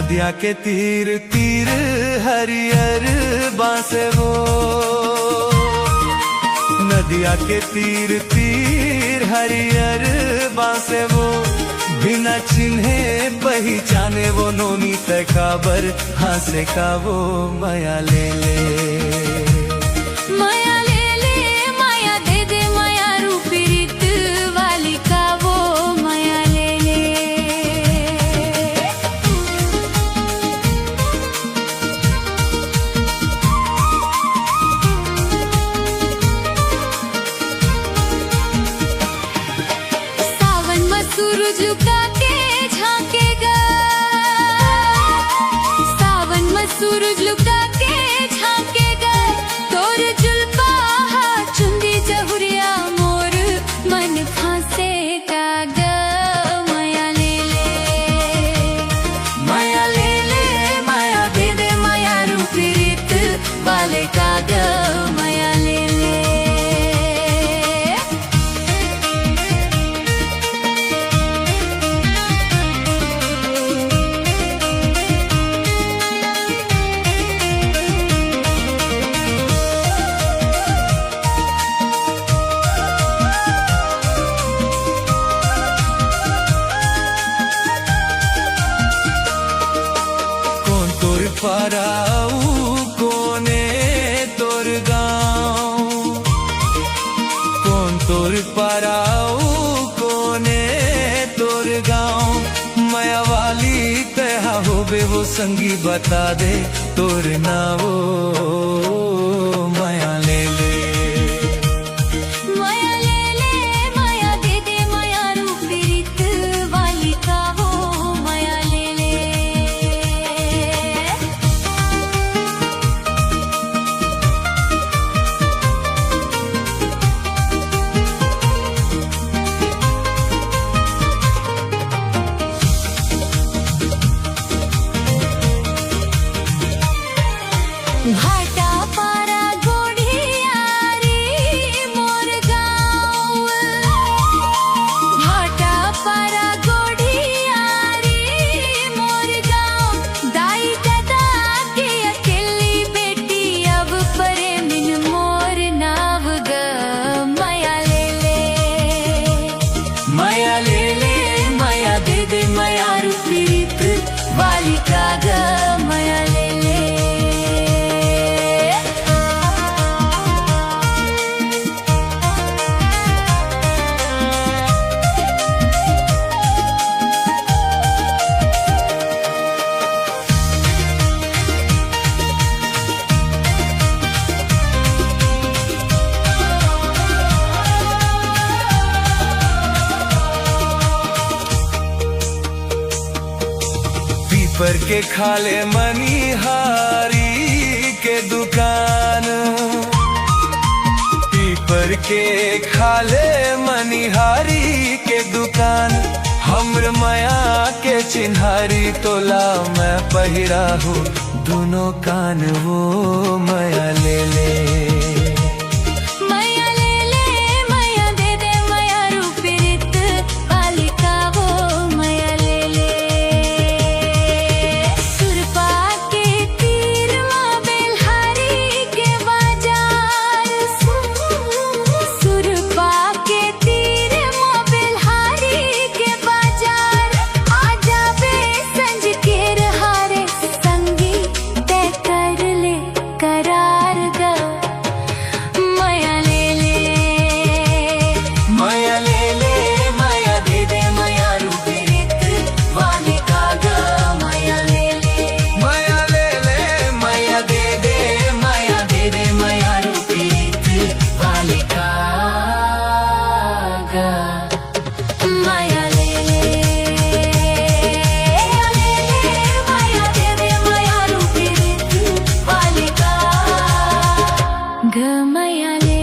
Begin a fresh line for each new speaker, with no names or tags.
नदिया के तीर तीर हरियर बांसे वो, नदिया के तीर तीर हरियर बांसे वो, बिना चिन्हे पहचाने वो नोनी तकाबर हासे का वो माया ले ले,
माया ले ले माया दे दे माया रूपी रीत वाली का वो माया ले ले। सावन में सूरज झुका के झांकेगा, सावन में सूरज लुका के झांकेगा, तोर जुल्फा चुंदी जहुरिया मोर मन फांसेगा ग माया ले ले, माया ले ले माया दे दे माया रूपी रीत वाले का ग माया ले ले।
पराऊ कोने तोर गाँव, कौन तोर पराऊ कोने तोर गाँव, माया वाली कहा होबे वो संगी बता दे तोर नावो माया ले ले,
माया ले ले माया दे दे माया रूपी रीत वाली का वो माया ले ले। भाटा पारा गोढ़ियारी मोर गाँव, भाटा पारा गोढ़ियारी मोर गाँव, दाई दादा के अकेली बेटी अब परे मिन मोर नाव ग माया ले ले, माया ले ले माया दे दे माया रूपी रीत वाली का ग माया ले ले।
पर के खाले मनिहारी के दुकान, पीपर के खाले मनिहारी के दुकान, हमर माया के चिन्हारी तोला मैं पहिरा हूँ दोनों कान वो माया ले ले,
माया ले ले माया दे दे माया रूपी रीत वाली का वो माया ले ले। सुरपा के तीर माँ बेलहारी के बाजार, सुरपा के तीर माँ बेलहारी के बाजार, आ जाबे संज के रहारे संगी तय कर ले करार ग माया ले ले,
माया ले ले माया दे दे माया रूपी रीत
वाली का ग माया ले ले,
माया ले ले माया दे दे
माया दे दे माया रूपी रीत वाली का ग माया ले ले, माया दे दे माया रूपी रीत वाली का ग माया ले।